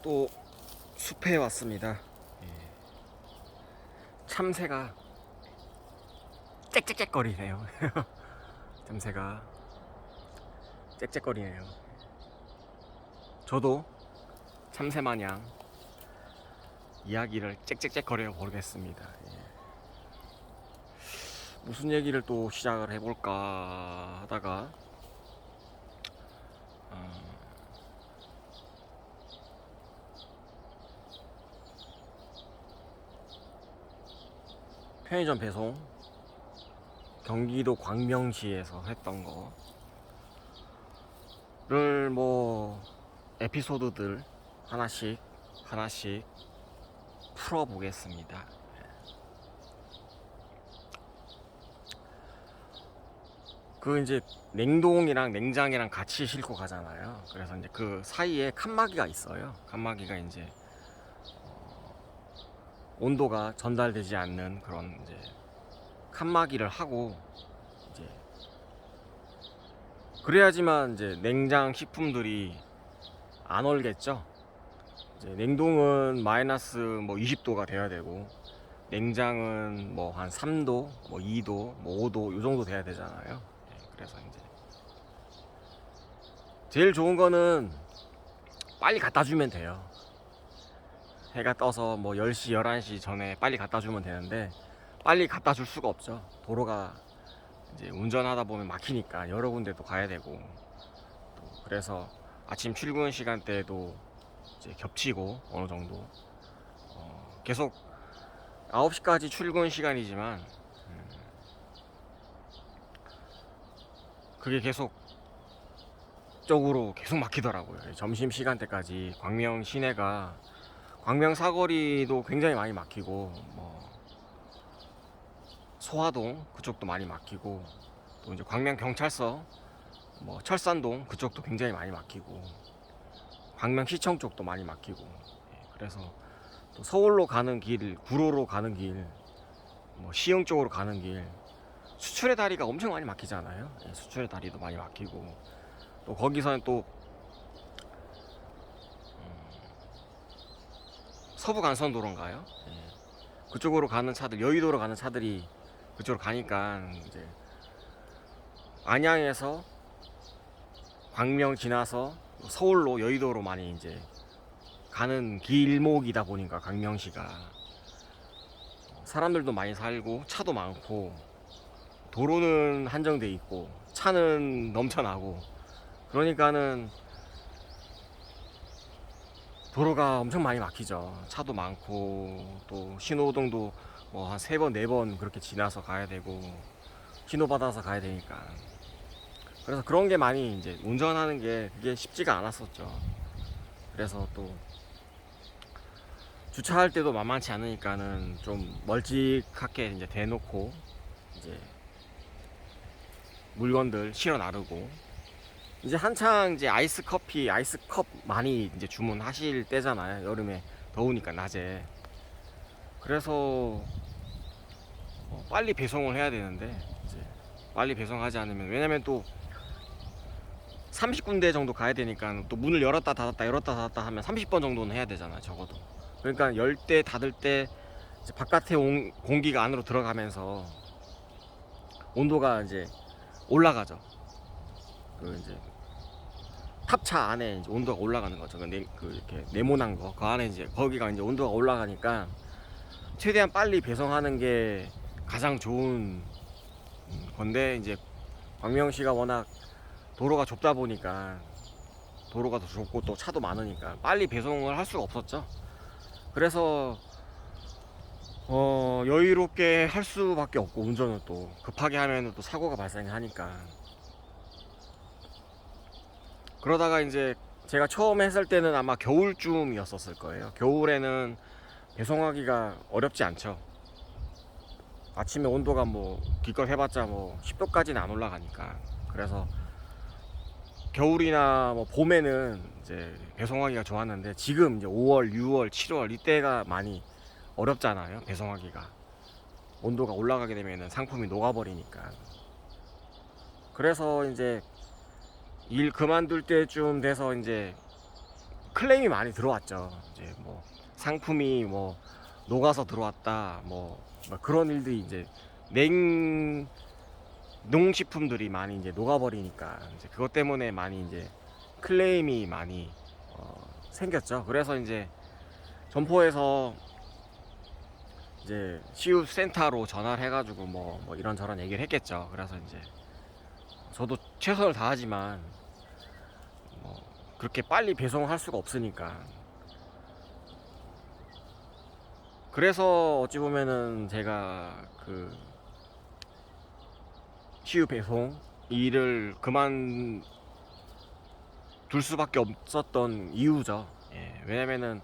또 숲에 왔습니다. 참새가 짹짹짹거리네요. 참새가 짹짹거리네요. 저도 참새 마냥 이야기를 짹짹짹거려 보겠습니다. 무슨 얘기를 또 시작을 해볼까 하다가 편의점 배송 경기도 광명시에서 했던 거를 뭐 에피소드들 하나씩 풀어보겠습니다. 그 이제 냉동이랑 냉장이랑 같이 싣고 가잖아요. 그래서 이제 그 사이에 칸막이가 있어요. 칸막이가 이제 온도가 전달되지 않는 그런 이제 칸막이를 하고 이제 그래야지만 이제 냉장 식품들이 안 얼겠죠. 이제 냉동은 마이너스 뭐 20도가 돼야 되고 냉장은 뭐 한 3도, 뭐 2도, 뭐 5도 요 정도 돼야 되잖아요. 그래서 이제 제일 좋은 거는 빨리 갖다 주면 돼요. 해가 떠서 뭐 10시, 11시 전에 빨리 갖다 주면 되는데 빨리 갖다 줄 수가 없죠. 도로가 이제 운전하다 보면 막히니까 여러 군데도 가야 되고 또 그래서 아침 출근 시간대에도 이제 겹치고 어느 정도 계속 9시까지 출근 시간이지만 그게 계속 쪽으로 계속 막히더라고요. 점심 시간대까지 광명 시내가 광명 사거리도 굉장히 많이 막히고 뭐 소화동 그쪽도 많이 막히고 또 이제 광명 경찰서 뭐 철산동 그쪽도 굉장히 많이 막히고 광명시청 쪽도 많이 막히고 그래서 또 서울로 가는 길, 구로로 가는 길, 뭐 시흥 쪽으로 가는 길 수출의 다리가 엄청 많이 막히잖아요. 수출의 다리도 많이 막히고 또 거기서는 또 서부간선도로인가요? 그쪽으로 가는 차들, 여의도로 가는 차들이 그쪽으로 가니까 이제 안양에서 광명 지나서 서울로 여의도로 많이 이제 가는 길목이다 보니까 광명시가 사람들도 많이 살고 차도 많고 도로는 한정돼 있고 차는 넘쳐나고 그러니까는 도로가 엄청 많이 막히죠. 차도 많고 또 신호등도 뭐 한 3번 4번 그렇게 지나서 가야 되고 신호 받아서 가야 되니까 그래서 그런 게 많이 이제 운전하는 게 그게 쉽지가 않았었죠. 그래서 또 주차할 때도 만만치 않으니까는 좀 멀찍하게 이제 대놓고 이제 물건들 실어 나르고 이제 한창 이제 아이스 커피, 아이스 컵 많이 이제 주문하실 때잖아요. 여름에 더우니까 낮에. 그래서 빨리 배송을 해야 되는데 이제 빨리 배송하지 않으면 왜냐면 또 30군데 정도 가야 되니까 또 문을 열었다 닫았다 열었다 닫았다 하면 30번 정도는 해야 되잖아요. 적어도. 그러니까 열 때 닫을 때 이제 바깥에 공기가 안으로 들어가면서 온도가 이제 올라가죠. 그 이제 탑차 안에 이제 온도가 올라가는 거죠. 그 이렇게 네모난 거, 그 안에 이제 거기가 이제 온도가 올라가니까 최대한 빨리 배송하는 게 가장 좋은 건데 이제 광명시가 워낙 도로가 좁다 보니까 도로가 더 좁고 또 차도 많으니까 빨리 배송을 할 수가 없었죠. 그래서 여유롭게 할 수밖에 없고 운전을 또 급하게 하면 또 사고가 발생하니까 그러다가 이제 제가 처음 했을 때는 아마 겨울쯤이었을 거예요. 겨울에는 배송하기가 어렵지 않죠. 아침에 온도가 뭐 기껏 해봤자 뭐 10도까지는 안 올라가니까 그래서 겨울이나 뭐 봄에는 이제 배송하기가 좋았는데 지금 이제 5월, 6월, 7월 이때가 많이 어렵잖아요. 배송하기가 온도가 올라가게 되면은 상품이 녹아버리니까 그래서 이제 일 그만둘 때쯤 돼서 이제 클레임이 많이 들어왔죠. 이제 뭐 상품이 뭐 녹아서 들어왔다, 뭐 그런 일들이 이제 농식품들이 많이 이제 녹아버리니까 이제 그것 때문에 많이 이제 클레임이 많이 생겼죠. 그래서 이제 점포에서 이제 CU 센터로 전화를 해가지고 뭐 이런저런 얘기를 했겠죠. 그래서 이제 저도 최선을 다하지만 뭐 그렇게 빨리 배송할 수가 없으니까, 그래서 어찌 보면은 제가 그 CU 배송 일을 그만둘 수밖에 없었던 이유죠. 예, 왜냐면은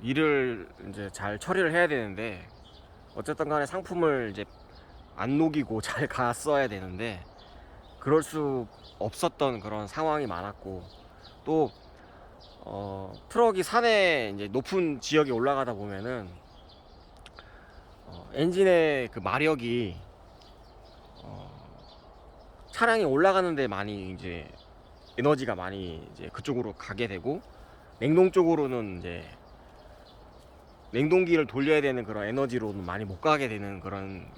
일을 이제 잘 처리를 해야 되는데, 어쨌든 간에 상품을 이제 안 녹이고 잘 갔어야 되는데 그럴 수 없었던 그런 상황이 많았고, 또 트럭이 산에 이제 높은 지역에 올라가다 보면은 엔진의 그 마력이 차량이 올라가는데 많이 이제 에너지가 많이 이제 그쪽으로 가게 되고, 냉동 쪽으로는 이제 냉동기를 돌려야 되는 그런 에너지로는 많이 못 가게 되는 그런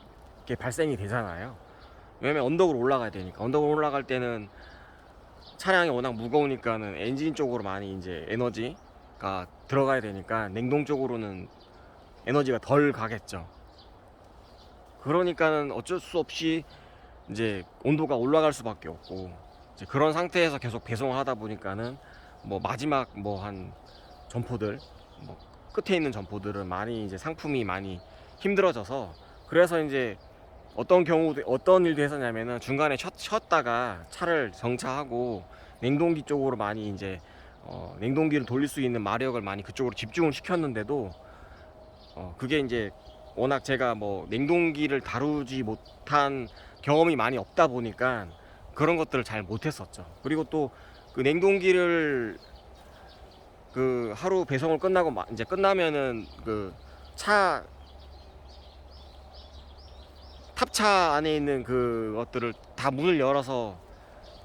게 발생이 되잖아요. 왜냐면 언덕으로 올라가야 되니까. 언덕으로 올라갈 때는 차량이 워낙 무거우니까는 엔진 쪽으로 많이 이제 에너지가 들어가야 되니까 냉동 쪽으로는 에너지가 덜 가겠죠. 그러니까는 어쩔 수 없이 이제 온도가 올라갈 수밖에 없고, 이제 그런 상태에서 계속 배송을 하다 보니까는 뭐 마지막 뭐 한 점포들, 뭐 끝에 있는 점포들은 많이 이제 상품이 많이 힘들어져서, 그래서 이제 어떤 일도 했었냐면은 중간에 쉬었다가 차를 정차하고 냉동기 쪽으로 많이 이제 냉동기를 돌릴 수 있는 마력을 많이 그쪽으로 집중을 시켰는데도 그게 이제 워낙 제가 뭐 냉동기를 다루지 못한 경험이 많이 없다 보니까 그런 것들을 잘 못했었죠. 그리고 또 그 냉동기를 그 하루 배송을 끝나고 이제 끝나면은 그 차 탑차 안에 있는 그것들을 다 문을 열어서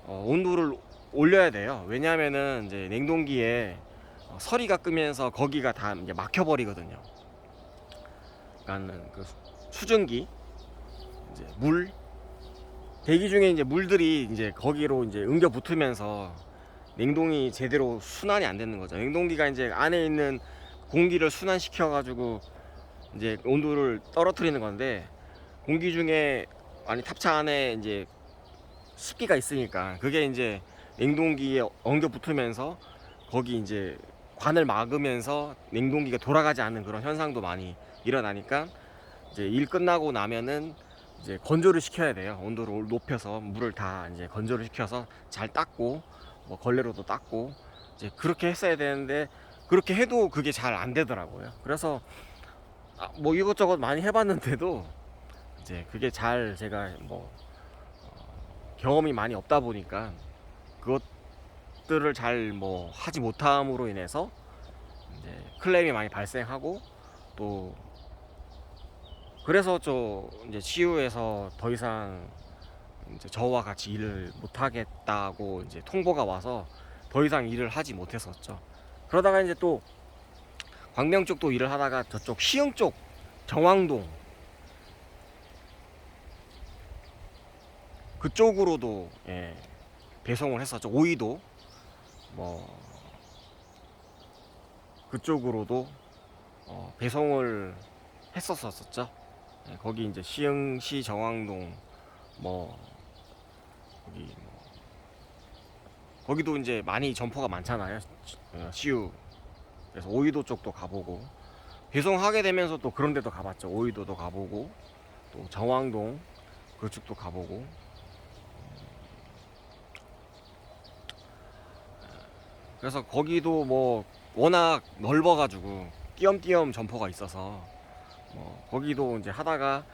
온도를 올려야 돼요. 왜냐하면은 이제 냉동기에 서리가 끄면서 거기가 다 이제 막혀버리거든요. 그러니까 그 수증기, 이제 물, 대기 중에 이제 물들이 이제 거기로 이제 응겨 붙으면서 냉동이 제대로 순환이 안 되는 거죠. 냉동기가 이제 안에 있는 공기를 순환시켜 가지고 이제 온도를 떨어뜨리는 건데, 공기 중에 아니 탑차 안에 이제 습기가 있으니까 그게 이제 냉동기에 엉겨 붙으면서 거기 이제 관을 막으면서 냉동기가 돌아가지 않는 그런 현상도 많이 일어나니까, 이제 일 끝나고 나면은 이제 건조를 시켜야 돼요. 온도를 높여서 물을 다 이제 건조를 시켜서 잘 닦고 뭐 걸레로도 닦고 이제 그렇게 했어야 되는데, 그렇게 해도 그게 잘 안 되더라고요. 그래서 뭐 이것저것 많이 해봤는데도 이제 그게 잘 제가 뭐 경험이 많이 없다 보니까 그것들을 잘 뭐 하지 못함으로 인해서 이제 클레임이 많이 발생하고, 또 그래서 저 이제 CU에서 더 이상 이제 저와 같이 일을 못 하겠다고 이제 통보가 와서 더 이상 일을 하지 못했었죠. 그러다가 이제 또 광명 쪽도 일을 하다가 저쪽 시흥 쪽 정왕동 그쪽으로도 예, 배송을 했었죠. 오이도 뭐 그쪽으로도 배송을 했었었죠. 예, 거기 이제 시흥시 정왕동 뭐 거기도 이제 많이 점포가 많잖아요. CU. 그래서 오이도 쪽도 가보고 배송하게 되면서 또 그런 데도 가봤죠. 오이도도 가보고 또 정왕동 그쪽도 가보고. 그래서 거기도 뭐 워낙 넓어가지고 띄엄띄엄 점포가 있어서 뭐 거기도 이제 하다가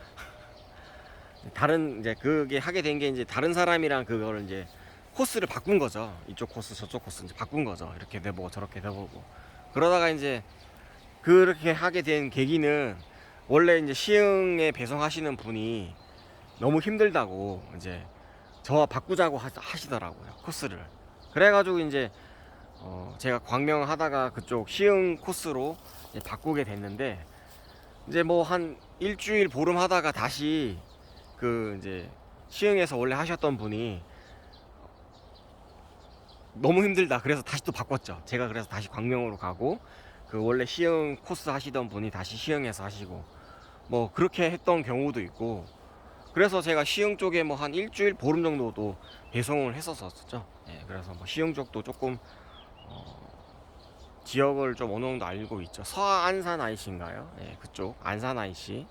다른 이제 그게 하게 된 게 이제 다른 사람이랑 그거를 이제 코스를 바꾼 거죠. 이쪽 코스 저쪽 코스 이제 바꾼 거죠. 이렇게 돼보고 저렇게 돼보고. 그러다가 이제 그렇게 하게 된 계기는, 원래 이제 시흥에 배송하시는 분이 너무 힘들다고 이제 저와 바꾸자고 하시더라고요, 코스를. 그래가지고 이제 제가 광명하다가 그쪽 시흥 코스로 이제 바꾸게 됐는데, 이제 뭐 한 일주일 보름 하다가 다시 그 이제 시흥에서 원래 하셨던 분이 너무 힘들다 그래서 다시 또 바꿨죠. 제가 그래서 다시 광명으로 가고, 그 원래 시흥 코스 하시던 분이 다시 시흥에서 하시고, 뭐 그렇게 했던 경우도 있고, 그래서 제가 시흥 쪽에 뭐 한 일주일 보름 정도도 배송을 했었었죠. 예, 그래서 뭐 시흥 쪽도 조금 지역을 좀 어느 정도 알고 있죠. 서안산 IC인가요? 예, 그쪽 안산 IC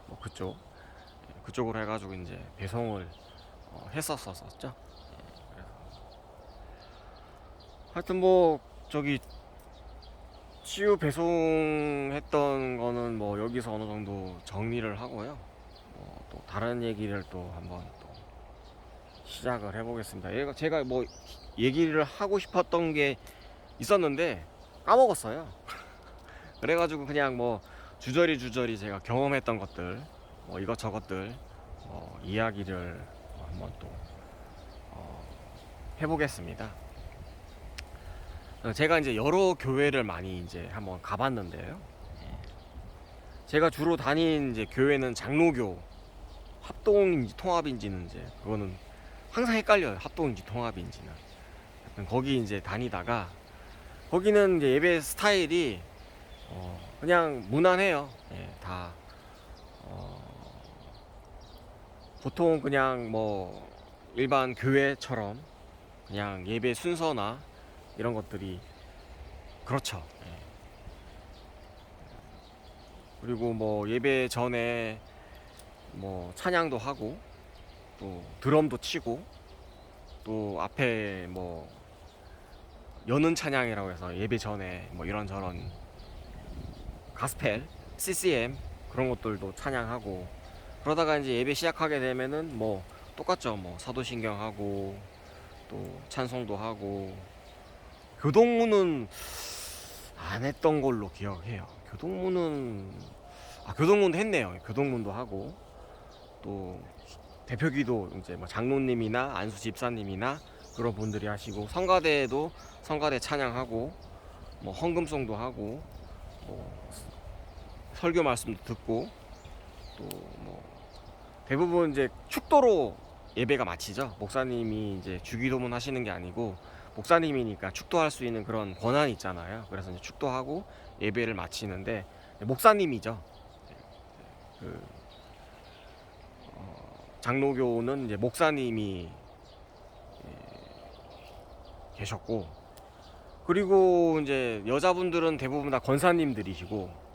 뭐 그쪽, 예, 그쪽으로 해가지고 이제 배송을 했었었죠. 예, 그래서 하여튼 뭐 저기 치유 배송했던 거는 뭐 여기서 어느 정도 정리를 하고요. 또 다른 얘기를 또 한번 또 시작을 해보겠습니다. 제가 뭐 얘기를 하고 싶었던 게 있었는데 까먹었어요. 그래가지고 그냥 뭐 주저리 제가 경험했던 것들, 뭐 이것저것들 이야기를 한번 또 해보겠습니다. 제가 이제 여러 교회를 많이 이제 한번 가봤는데요. 제가 주로 다닌 이제 교회는 장로교, 합동인지 통합인지는 이제 그거는 항상 헷갈려요. 합동인지 통합인지는. 하여튼 거기 이제 다니다가, 거기는 이제 예배 스타일이 그냥 무난해요. 예, 다 보통 그냥 뭐 일반 교회처럼 그냥 예배 순서나 이런 것들이 그렇죠. 예. 그리고 뭐 예배 전에 뭐 찬양도 하고, 또 드럼도 치고, 또 앞에 뭐 여는 찬양이라고 해서 예배 전에 뭐 이런저런 가스펠, CCM 그런 것들도 찬양하고, 그러다가 이제 예배 시작하게 되면은 뭐 똑같죠. 뭐 사도신경 하고, 또 찬송도 하고. 교동문은 안 했던 걸로 기억해요. 교동문도 했네요. 교동문도 하고, 또 대표기도 이제 뭐 장로님이나 안수 집사님이나 그런 분들이 하시고, 성가대에도 성가대 찬양하고, 뭐 헌금송도 하고, 뭐 설교 말씀도 듣고, 또 뭐 대부분 이제 축도로 예배가 마치죠. 목사님이 이제 주기도문 하시는 게 아니고 목사님이니까 축도할 수 있는 그런 권한이 있잖아요. 그래서 이제 축도하고 예배를 마치는데, 목사님이죠. 그 장로교는 이제 목사님이 계셨고, 그리고 이제 여자분들은 대부분 다 권사님들이시고,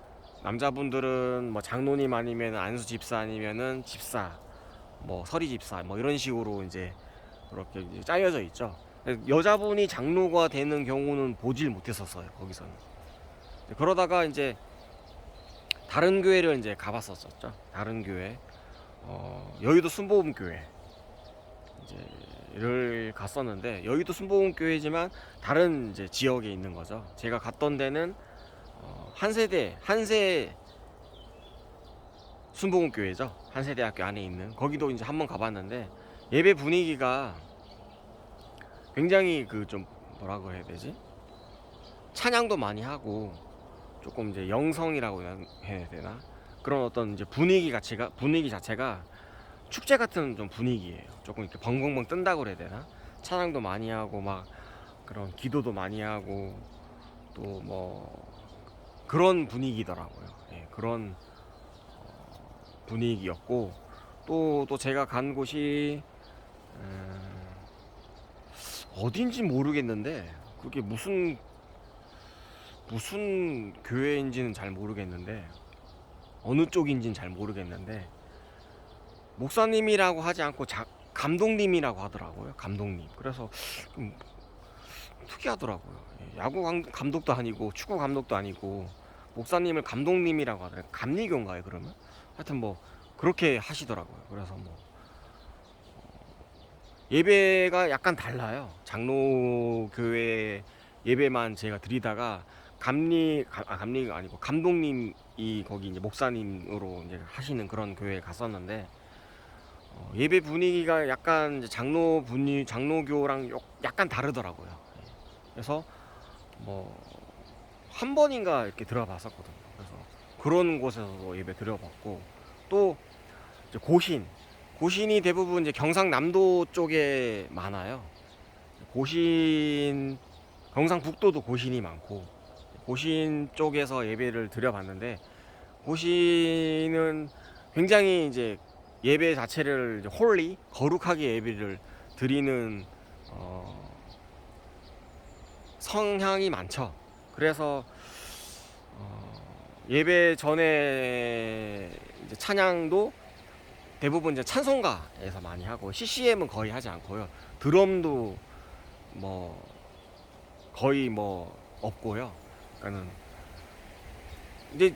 남자분들은 뭐 장로님 아니면 안수 집사 아니면은 집사, 뭐 서리 집사 뭐 이런 식으로 이제 그렇게 이제 짜여져 있죠. 여자분이 장로가 되는 경우는 보질 못했었어요, 거기서는. 그러다가 이제 다른 교회를 이제 가봤었죠. 다른 교회, 여의도 순복음교회 이제를 갔었는데, 여의도 순복음교회지만 다른 이제 지역에 있는 거죠. 제가 갔던 데는 한세 순복음교회죠. 한세대학교 안에 있는, 거기도 이제 한번 가봤는데, 예배 분위기가 굉장히 그 좀 뭐라고 해야 되지? 찬양도 많이 하고, 조금 이제 영성이라고 해야 되나? 그런 어떤 이제 분위기 자체가 축제 같은 좀 분위기예요. 조금 이렇게 벙벙벙 뜬다고 그래야 되나? 찬양도 많이 하고, 막 그런 기도도 많이 하고, 또 뭐 그런 분위기더라고요. 예, 그런 분위기였고, 또 제가 간 곳이 어딘지 모르겠는데, 그게 무슨 교회인지는 잘 모르겠는데, 어느 쪽인지는 잘 모르겠는데, 목사님이라고 하지 않고 감독님이라고 하더라고요. 감독님. 그래서 좀 특이하더라고요. 야구 감독도 아니고 축구 감독도 아니고 목사님을 감독님이라고 하더라고요. 감리교인가요, 그러면? 하여튼 뭐 그렇게 하시더라고요. 그래서 뭐 예배가 약간 달라요. 장로교회 예배만 제가 드리다가 감리가 아니고 감독님이 거기 이제 목사님으로 이제 하시는 그런 교회에 갔었는데, 예배 분위기가 약간 이제 장로교랑 약간 다르더라고요. 그래서 뭐 한 번인가 이렇게 들어봤었거든요. 그래서 그런 곳에서도 예배 드려봤고, 또 이제 고신이 대부분 이제 경상남도 쪽에 많아요. 고신, 경상북도도 고신이 많고, 고신 쪽에서 예배를 드려봤는데, 고신은 굉장히 이제 예배 자체를 이제 홀리, 거룩하게 예배를 드리는 성향이 많죠. 그래서 예배 전에 이제 찬양도 대부분 이제 찬송가에서 많이 하고, CCM은 거의 하지 않고요. 드럼도 뭐 거의 뭐 없고요. 그러니까는 이제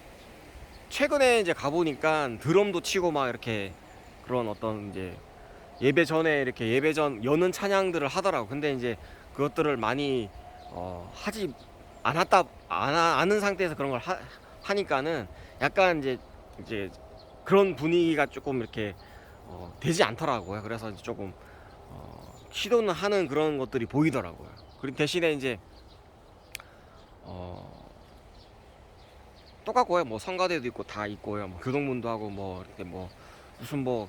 최근에 이제 가보니까 드럼도 치고 막 이렇게 그런 어떤 이제 예배 전에 이렇게 예배 전 여는 찬양들을 하더라고. 근데 이제 그것들을 많이 하지 않은 상태에서 그런 걸 하니까는 약간 이제 그런 분위기가 조금 이렇게 되지 않더라고요. 그래서 이제 조금 시도는 하는 그런 것들이 보이더라고요. 그리고 대신에 이제 똑같고요. 뭐 성가대도 있고 다 있고요. 뭐 교동문도 하고 뭐 이렇게 뭐 무슨 뭐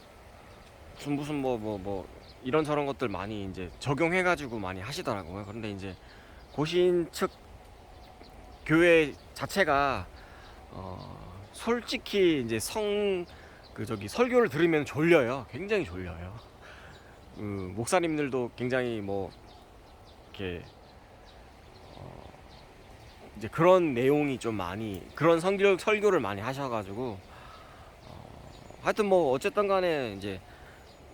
이런저런 것들 많이 이제 적용해가지고 많이 하시더라고요. 그런데 이제 고신 측 교회 자체가 솔직히 이제 설교를 들으면 졸려요. 굉장히 졸려요. 목사님들도 굉장히 뭐 이렇게 이제 그런 내용이 좀 많이 그런 설교를 많이 하셔가지고 하여튼 뭐 어쨌든 간에 이제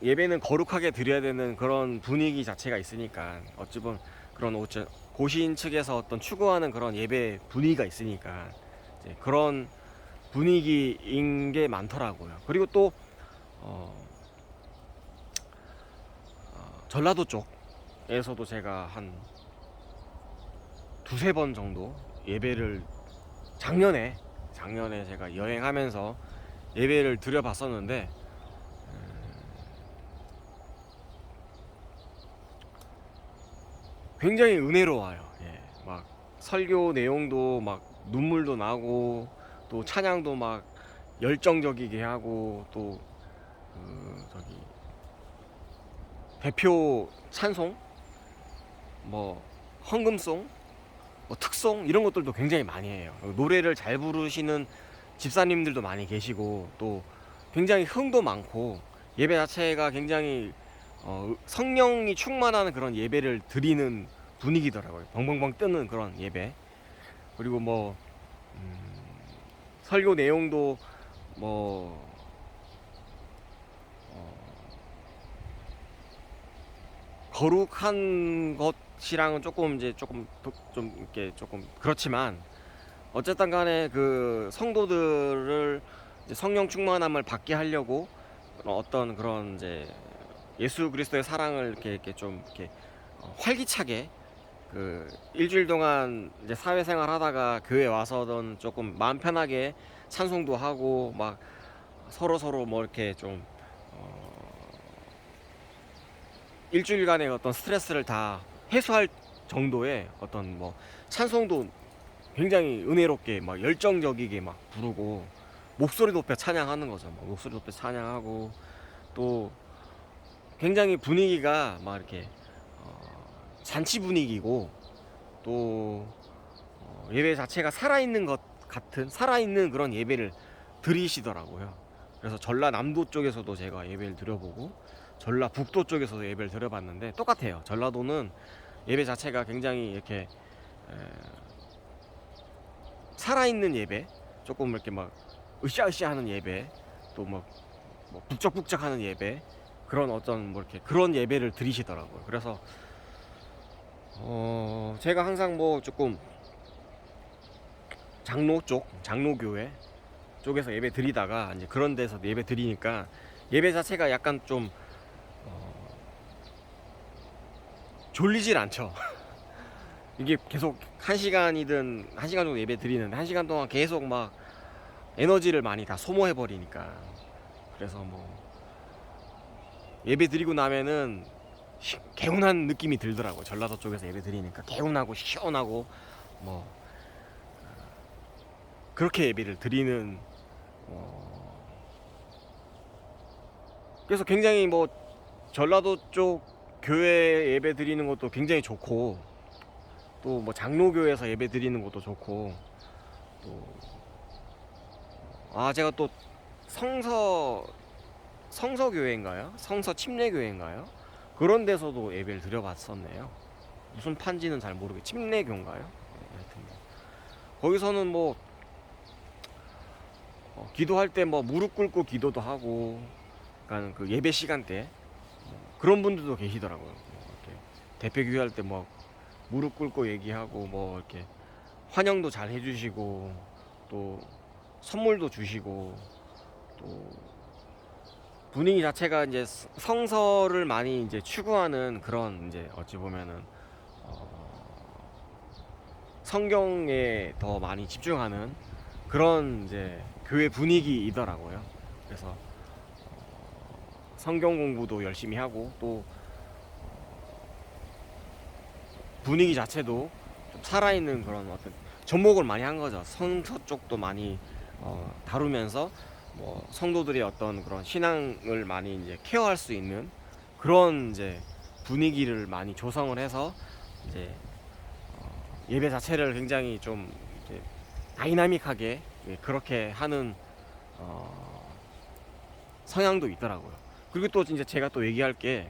예배는 거룩하게 드려야 되는 그런 분위기 자체가 있으니까, 어찌 보면 그런 고신 측에서 어떤 추구하는 그런 예배 분위기가 있으니까 이제 그런 분위기인 게 많더라고요. 그리고 또 전라도 쪽에서도 제가 한 두세 번 정도 예배를 작년에 제가 여행하면서 예배를 드려봤었는데, 굉장히 은혜로워요. 예, 막 설교 내용도 막 눈물도 나고, 또 찬양도 막 열정적이게 하고, 또 저기 대표 찬송, 뭐 헌금송, 뭐 특송 이런 것들도 굉장히 많이 해요. 노래를 잘 부르시는 집사님들도 많이 계시고, 또 굉장히 흥도 많고, 예배 자체가 굉장히 성령이 충만한 그런 예배를 드리는 분위기더라고요. 벙벙벙 뜨는 그런 예배. 그리고 뭐 설교 내용도 뭐 거룩한 것이랑은 조금 이제 좀 이렇게 조금 그렇지만, 어쨌든 간에 그 성도들을 이제 성령 충만함을 받게 하려고 어떤 그런 이제 예수 그리스도의 사랑을 이렇게 좀 이렇게 활기차게 그 일주일 동안 이제 사회생활 하다가 교회 와서는 조금 마음 편하게 찬송도 하고 막 서로 뭐 이렇게 좀 일주일간의 어떤 스트레스를 다 해소할 정도의 어떤 뭐 찬송도 굉장히 은혜롭게 막 열정적이게 막 부르고, 목소리 높여 찬양하는 거죠. 막 목소리 높여 찬양하고, 또 굉장히 분위기가 막 이렇게 잔치 분위기고, 또 예배 자체가 살아있는 것 같은 살아있는 그런 예배를 드리시더라고요. 그래서 전라남도 쪽에서도 제가 예배를 드려보고, 전라북도 쪽에서도 예배를 드려봤는데 똑같아요. 전라도는 예배 자체가 굉장히 이렇게 살아있는 예배, 조금 이렇게 막 으쌰으쌰하는 예배, 또 뭐 북적북적하는 예배, 그런 어떤 뭐 이렇게 그런 예배를 드리시더라고요. 그래서 제가 항상 뭐 조금 장로교회 쪽에서 예배 드리다가 이제 그런 데서 예배 드리니까 예배 자체가 약간 좀 졸리질 않죠. 이게 계속 1시간이든 1시간 정도 예배 드리는데 1시간 동안 계속 막 에너지를 많이 다 소모해 버리니까, 그래서 뭐 예배 드리고 나면은 개운한 느낌이 들더라고요. 전라도 쪽에서 예배 드리니까 개운하고 시원하고 뭐 그렇게 예배를 드리는 그래서 굉장히 뭐 전라도 쪽 교회 예배 드리는 것도 굉장히 좋고, 또 뭐 장로교에서 예배 드리는 것도 좋고, 또 제가 또 성서교회인가요? 성서 침례교회인가요? 그런 데서도 예배를 드려봤었네요. 무슨 판지는 잘 모르겠. 침례교인가요? 네, 하여튼 뭐 거기서는 뭐 기도할 때 뭐 무릎 꿇고 기도도 하고, 그러니까 그 예배 시간 때 그런 분들도 계시더라고요. 이렇게 대표기도 할 때 뭐 무릎 꿇고 얘기하고, 뭐 이렇게 환영도 잘 해주시고, 또 선물도 주시고, 또 분위기 자체가 이제 성서를 많이 이제 추구하는 그런, 이제 어찌 보면은 성경에 더 많이 집중하는 그런 이제 교회 분위기이더라고요. 그래서 성경 공부도 열심히 하고, 또 분위기 자체도 좀 살아있는 그런 어떤 접목을 많이 한 거죠. 성서 쪽도 많이 다루면서 뭐 성도들의 어떤 그런 신앙을 많이 이제 케어할 수 있는 그런 이제 분위기를 많이 조성을 해서 이제 예배 자체를 굉장히 좀 이제 다이나믹하게, 그렇게 하는 성향도 있더라고요. 그리고 또 이제 제가 또 얘기할 게,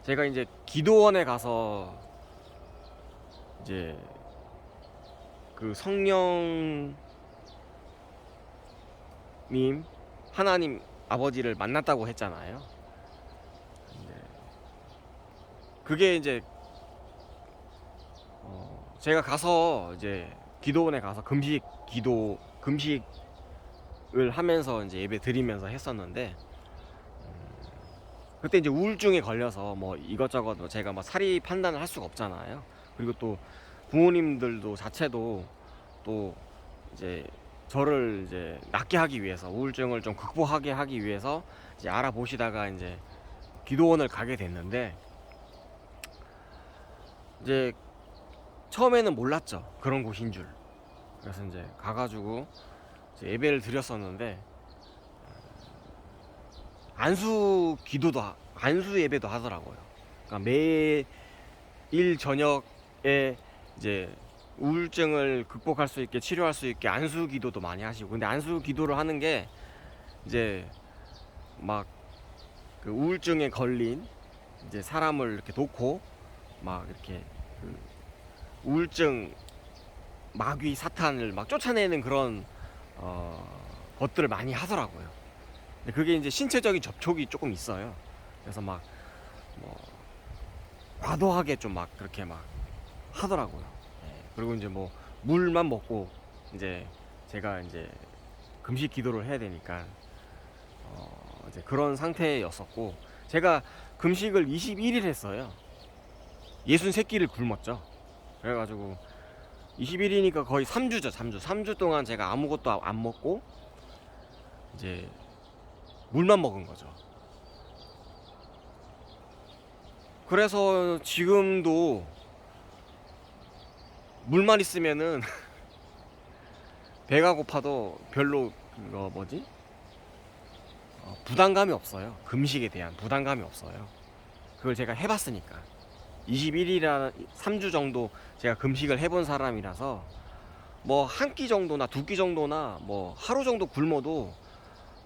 제가 이제 기도원에 가서 이제 그 성령님, 하나님 아버지를 만났다고 했잖아요. 근데 그게 이제 제가 가서 이제 기도원에 가서 금식을 하면서 이제 예배 드리면서 했었는데, 그때 이제 우울증에 걸려서 뭐 이것저것 제가 뭐 사리 판단을 할 수가 없잖아요. 그리고 또 부모님들도 자체도 또 이제 저를 이제 낫게 하기 위해서, 우울증을 좀 극복하게 하기 위해서 이제 알아보시다가 이제 기도원을 가게 됐는데, 이제 처음에는 몰랐죠, 그런 곳인 줄. 그래서 이제 가가지고 이제 예배를 드렸었는데, 안수 예배도 하더라고요. 그러니까 매일 저녁에 이제 우울증을 극복할 수 있게, 치료할 수 있게 안수 기도도 많이 하시고. 근데 안수 기도를 하는 게 이제 막 그 우울증에 걸린 이제 사람을 이렇게 놓고 막 이렇게 그 우울증 마귀 사탄을 막 쫓아내는 그런 것들을 많이 하더라고요. 근데 그게 이제 신체적인 접촉이 조금 있어요. 그래서 막 뭐 과도하게 좀 막 그렇게 막 하더라고요. 그리고 이제 뭐 물만 먹고, 이제 제가 이제 금식 기도를 해야 되니까 이제 그런 상태였었고, 제가 금식을 21일 했어요. 63끼를 굶었죠. 그래가지고 21이니까 거의 3주죠. 3주 동안 제가 아무것도 안 먹고 이제 물만 먹은 거죠. 그래서 지금도 물만 있으면은 배가 고파도 별로 그거 뭐지? 부담감이 없어요. 금식에 대한 부담감이 없어요. 그걸 제가 해봤으니까. 21일이나 3주 정도 제가 금식을 해본 사람이라서, 뭐 한 끼 정도나 두 끼 정도나 뭐 하루 정도 굶어도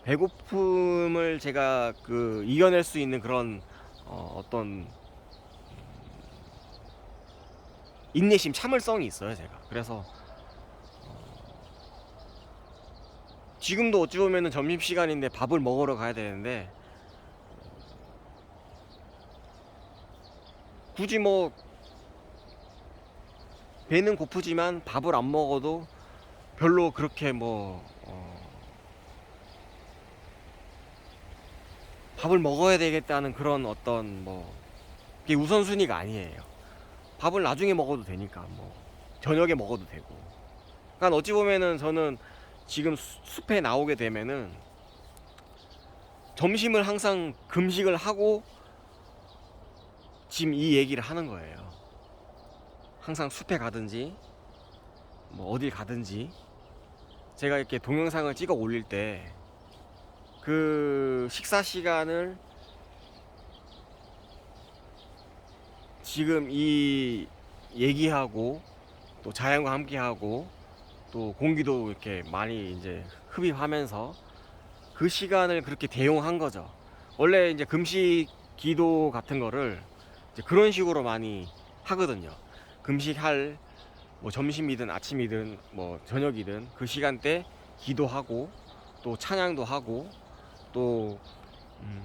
배고픔을 제가 그 이겨낼 수 있는 그런 어떤 인내심, 참을성이 있어요, 제가. 그래서 지금도 어찌 보면은 점심시간인데 밥을 먹으러 가야 되는데, 굳이 뭐 배는 고프지만 밥을 안 먹어도 별로 그렇게 뭐 밥을 먹어야 되겠다는 그런 어떤 뭐 그게 우선순위가 아니에요. 밥을 나중에 먹어도 되니까, 뭐 저녁에 먹어도 되고. 그러니까 어찌 보면은 저는 지금 숲에 나오게 되면은 점심을 항상 금식을 하고 지금 이 얘기를 하는 거예요. 항상 숲에 가든지 뭐 어딜 가든지 제가 이렇게 동영상을 찍어 올릴 때 그 식사 시간을 지금 이 얘기하고 또 자연과 함께하고 또 공기도 이렇게 많이 이제 흡입하면서 그 시간을 그렇게 대용한 거죠. 원래 이제 금식 기도 같은 거를 이제 그런 식으로 많이 하거든요. 금식할 뭐 점심이든 아침이든 뭐 저녁이든 그 시간대 기도하고 또 찬양도 하고 또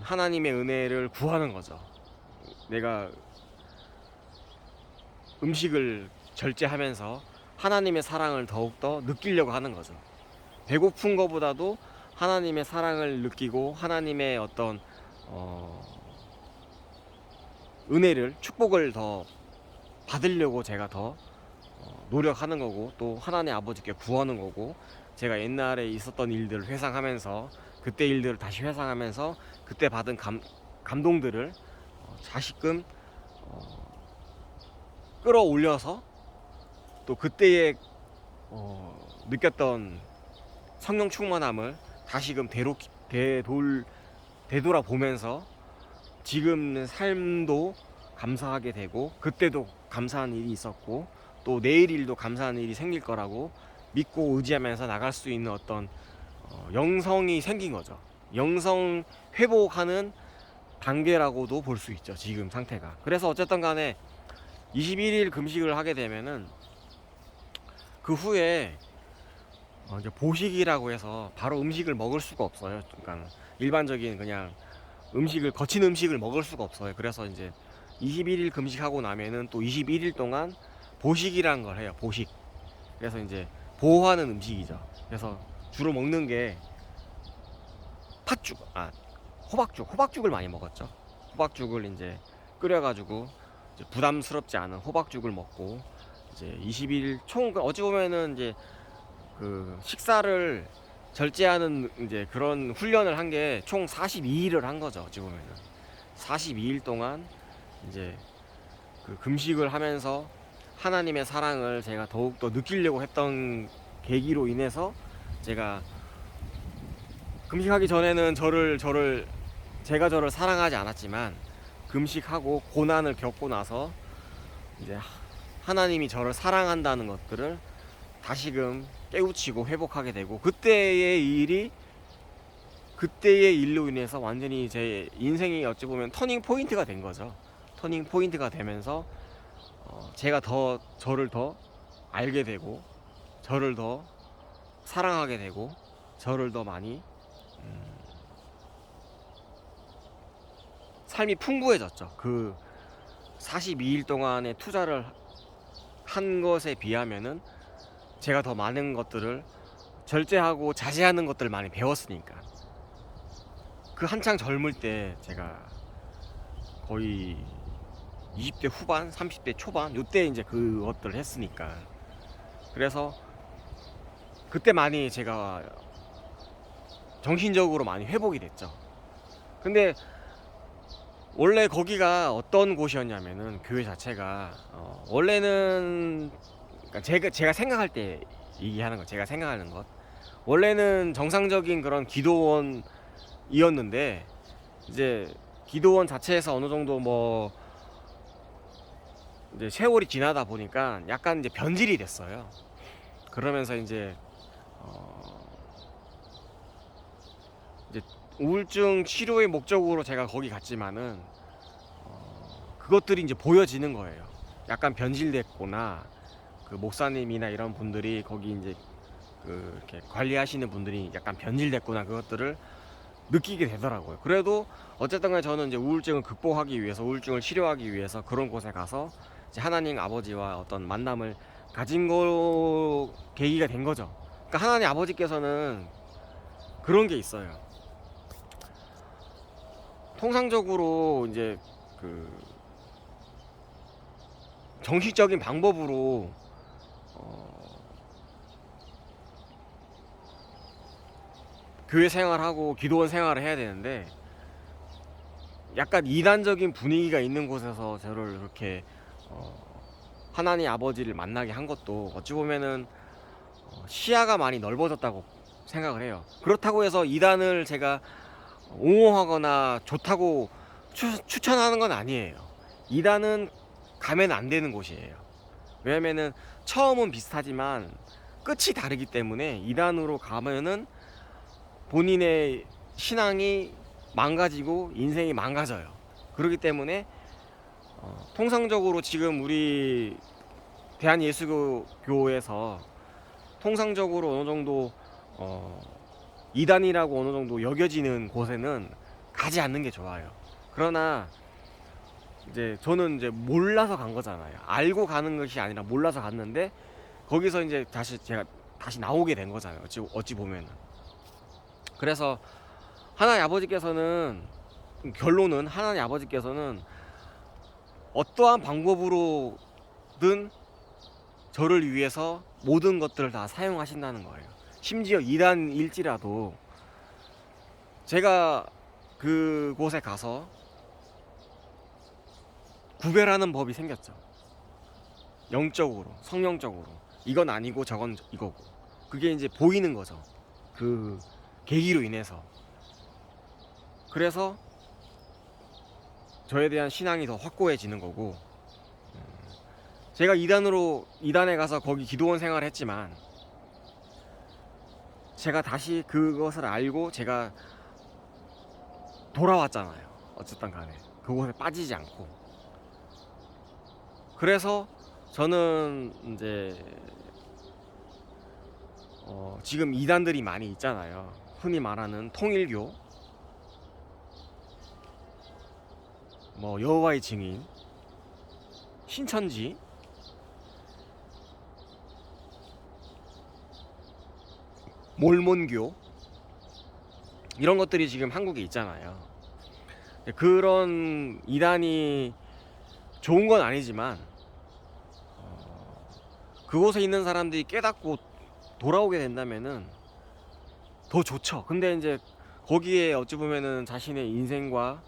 하나님의 은혜를 구하는 거죠. 내가 음식을 절제하면서 하나님의 사랑을 더욱더 느끼려고 하는 거죠. 배고픈 것보다도 하나님의 사랑을 느끼고 하나님의 어떤 은혜를 축복을 더 받으려고 제가 더 노력하는 거고 또 하나님 아버지께 구하는 거고 제가 옛날에 있었던 일들을 회상하면서 그때 일들을 다시 회상하면서 그때 받은 감동들을 다시금 끌어올려서 또 그때의 느꼈던 성령 충만함을 다시금 되돌아보면서 지금 삶도 감사하게 되고 그때도 감사한 일이 있었고 또 내일 일도 감사한 일이 생길 거라고 믿고 의지하면서 나갈 수 있는 어떤 영성이 생긴 거죠. 영성 회복하는 단계라고도 볼 수 있죠. 지금 상태가. 그래서 어쨌든 간에 21일 금식을 하게 되면은 그 후에 이제 보식이라고 해서 바로 음식을 먹을 수가 없어요. 그러니까 일반적인 그냥 거친 음식을 먹을 수가 없어요. 그래서 이제 21일 금식하고 나면은 또 21일 동안 보식이라는 걸 해요. 보식. 그래서 이제 보호하는 음식이죠. 그래서 주로 먹는 게 호박죽을 많이 먹었죠. 호박죽을 이제 끓여가지고 이제 부담스럽지 않은 호박죽을 먹고 이제 20일 총 어찌 보면은 이제 그 식사를 절제하는 이제 그런 훈련을 한 게 총 42일을 한 거죠. 어찌 보면은 42일 동안 이제 그 금식을 하면서 하나님의 사랑을 제가 더욱더 느끼려고 했던 계기로 인해서 제가 금식하기 전에는 제가 저를 사랑하지 않았지만 금식하고 고난을 겪고 나서 이제 하나님이 저를 사랑한다는 것들을 다시금 깨우치고 회복하게 되고 그때의 일로 인해서 완전히 제 인생이 어찌 보면 터닝 포인트가 된 거죠. 터닝 포인트가 되면서 제가 저를 더 알게 되고 저를 더 사랑하게 되고 저를 더 많이 삶이 풍부해졌죠. 그 42일 동안의 투자를 한 것에 비하면은 제가 더 많은 것들을 절제하고 자제하는 것들을 많이 배웠으니까. 그 한창 젊을 때 제가 거의 20대 후반, 30대 초반 요때 이제 그것들을 했으니까. 그래서 그때 많이 제가 정신적으로 많이 회복이 됐죠. 근데 원래 거기가 어떤 곳이었냐면은 교회 자체가 원래는 그러니까 제가 생각할 때 얘기하는 거, 제가 생각하는 것 원래는 정상적인 그런 기도원이었는데 이제 기도원 자체에서 어느 정도 뭐 이제 세월이 지나다 보니까 약간 이제 변질이 됐어요. 그러면서 이제 이제 우울증 치료의 목적으로 제가 거기 갔지만은 그것들이 이제 보여지는 거예요. 약간 변질됐거나 그 목사님이나 이런 분들이 거기 이제 그 이렇게 관리하시는 분들이 약간 변질됐구나 그것들을 느끼게 되더라고요. 그래도 어쨌든 간에 저는 이제 우울증을 극복하기 위해서 우울증을 치료하기 위해서 그런 곳에 가서 이제 하나님 아버지와 어떤 만남을 가진 거 계기가 된 거죠. 그러니까 하나님 아버지께서는 그런 게 있어요. 통상적으로 이제 그 정식적인 방법으로 교회 생활하고 기도원 생활을 해야 되는데 약간 이단적인 분위기가 있는 곳에서 저를 그렇게 하나님 아버지를 만나게 한 것도 어찌 보면은 시야가 많이 넓어졌다고 생각을 해요. 그렇다고 해서 이단을 제가 옹호하거나 좋다고 추천하는 건 아니에요. 이단은 가면 안 되는 곳이에요. 왜냐면은 처음은 비슷하지만 끝이 다르기 때문에 이단으로 가면은 본인의 신앙이 망가지고 인생이 망가져요. 그렇기 때문에 통상적으로 지금 우리 대한예수교에서 통상적으로 어느 정도 이단이라고 어느 정도 여겨지는 곳에는 가지 않는 게 좋아요. 그러나 이제 저는 이제 몰라서 간 거잖아요. 알고 가는 것이 아니라 몰라서 갔는데 거기서 이제 제가 다시 나오게 된 거잖아요. 어찌 보면은. 그래서 하나님 아버지께서는, 결론은 하나님 아버지께서는 어떠한 방법으로든 저를 위해서 모든 것들을 다 사용하신다는 거예요. 심지어 이단일지라도 제가 그곳에 가서 구별하는 법이 생겼죠. 영적으로, 성령적으로. 이건 아니고 저건 이거고. 그게 이제 보이는 거죠. 그 계기로 인해서. 그래서 저에 대한 신앙이 더 확고해지는 거고, 제가 이단에 가서 거기 기도원 생활을 했지만 제가 다시 그것을 알고 제가 돌아왔잖아요. 어쨌든 간에 그곳에 빠지지 않고. 그래서 저는 이제 지금 이단들이 많이 있잖아요. 흔히 말하는 통일교, 뭐 여호와의 증인, 신천지, 몰몬교, 이런 것들이 지금 한국에 있잖아요. 그런 이단이 좋은 건 아니지만 그곳에 있는 사람들이 깨닫고 돌아오게 된다면은 더 좋죠. 근데 이제 거기에 어찌 보면은 자신의 인생과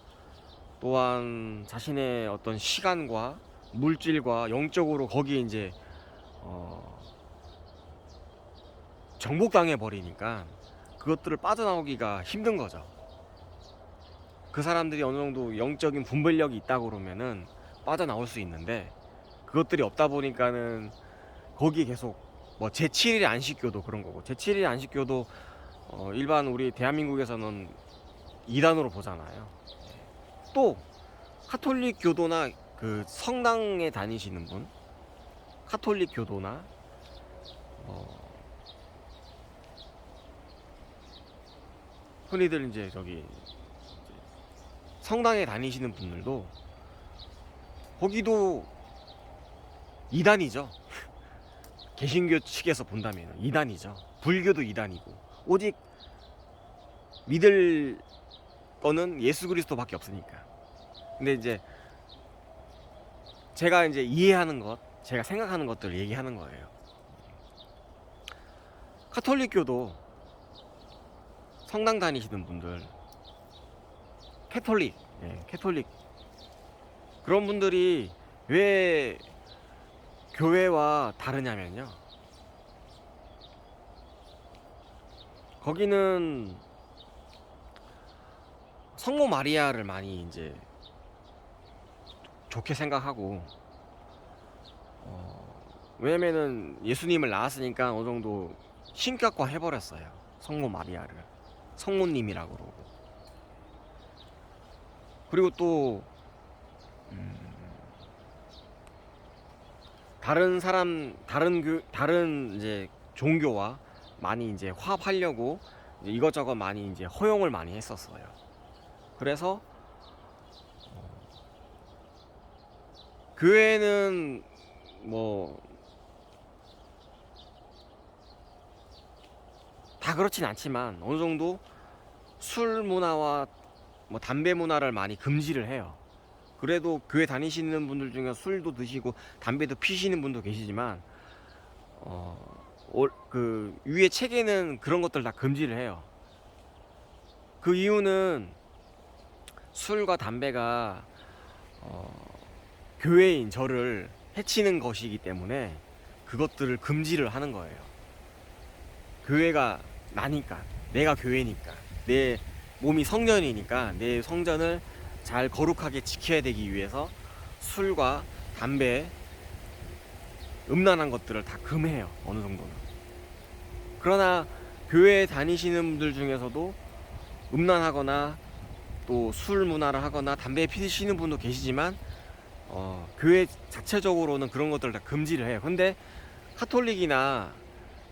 또한 자신의 어떤 시간과 물질과 영적으로 거기에 이제 정복당해 버리니까 그것들을 빠져나오기가 힘든 거죠. 그 사람들이 어느 정도 영적인 분별력이 있다고 그러면은 빠져나올 수 있는데 그것들이 없다 보니까는 거기에 계속 뭐 제7일 안식교도 그런 거고, 제7일 안식교도 일반 우리 대한민국에서는 이단으로 보잖아요. 또 카톨릭 교도나 그 성당에 다니시는 분, 카톨릭 교도나 흔히들 이제 저기 성당에 다니시는 분들도 거기도 이단이죠. 개신교 측에서 본다면 이단이죠. 불교도 이단이고, 오직 믿을 거는 예수 그리스도밖에 없으니까. 근데 이제 제가 이제 이해하는 것, 제가 생각하는 것들을 얘기하는 거예요. 카톨릭교도 성당 다니시는 분들, 캐톨릭 그런 분들이 왜 교회와 다르냐면요, 거기는 성모 마리아를 많이 이제 좋게 생각하고, 왜냐면은 예수님을 낳았으니까 어느 정도 신격화 해버렸어요. 성모 마리아를 성모님이라고 그러고. 그리고 또 다른 이제 종교와 많이 이제 화합하려고 이제 이것저것 많이 이제 허용을 많이 했었어요. 그래서 교회는 뭐 다 그렇진 않지만 어느 정도 술 문화와 뭐 담배 문화를 많이 금지를 해요. 그래도 교회 다니시는 분들 중에 술도 드시고 담배도 피시는 분도 계시지만 그 위에 책에는 그런 것들 다 금지를 해요. 그 이유는 술과 담배가 교회인 저를 해치는 것이기 때문에 그것들을 금지를 하는 거예요. 교회가 나니까, 내가 교회니까, 내 몸이 성전이니까 내 성전을 잘 거룩하게 지켜야 되기 위해서 술과 담배, 음란한 것들을 다 금해요. 어느 정도는. 그러나 교회에 다니시는 분들 중에서도 음란하거나 또 술 문화를 하거나 담배 피우시는 분도 계시지만 교회 자체적으로는 그런 것들을 다 금지를 해요. 근데 카톨릭이나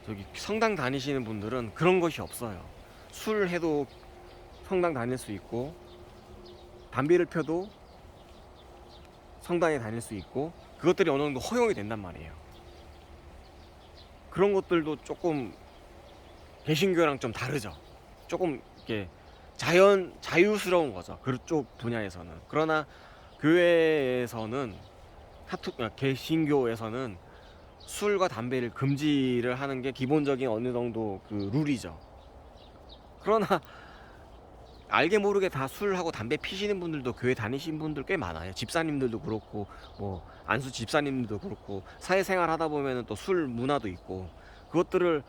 저기 성당 다니시는 분들은 그런 것이 없어요. 술 해도 성당 다닐 수 있고, 담배를 펴도 성당에 다닐 수 있고, 그것들이 어느 정도 허용이 된단 말이에요. 그런 것들도 조금 개신교랑 좀 다르죠. 조금 이렇게 자유스러운 거죠. 그쪽 분야에서는. 그러나 교회에서는, 개신교에서는 술과 담배를 금지를 하는 게 기본적인 어느 정도 그 룰이죠. 그러나 알게 모르게 다 술하고 담배 피시는 분들도 교회 다니시는 분들 꽤 많아요. 집사님들도 그렇고, 뭐 안수 집사님들도 그렇고, 사회생활 하다 보면은 또 술 문화도 있고, 그것들을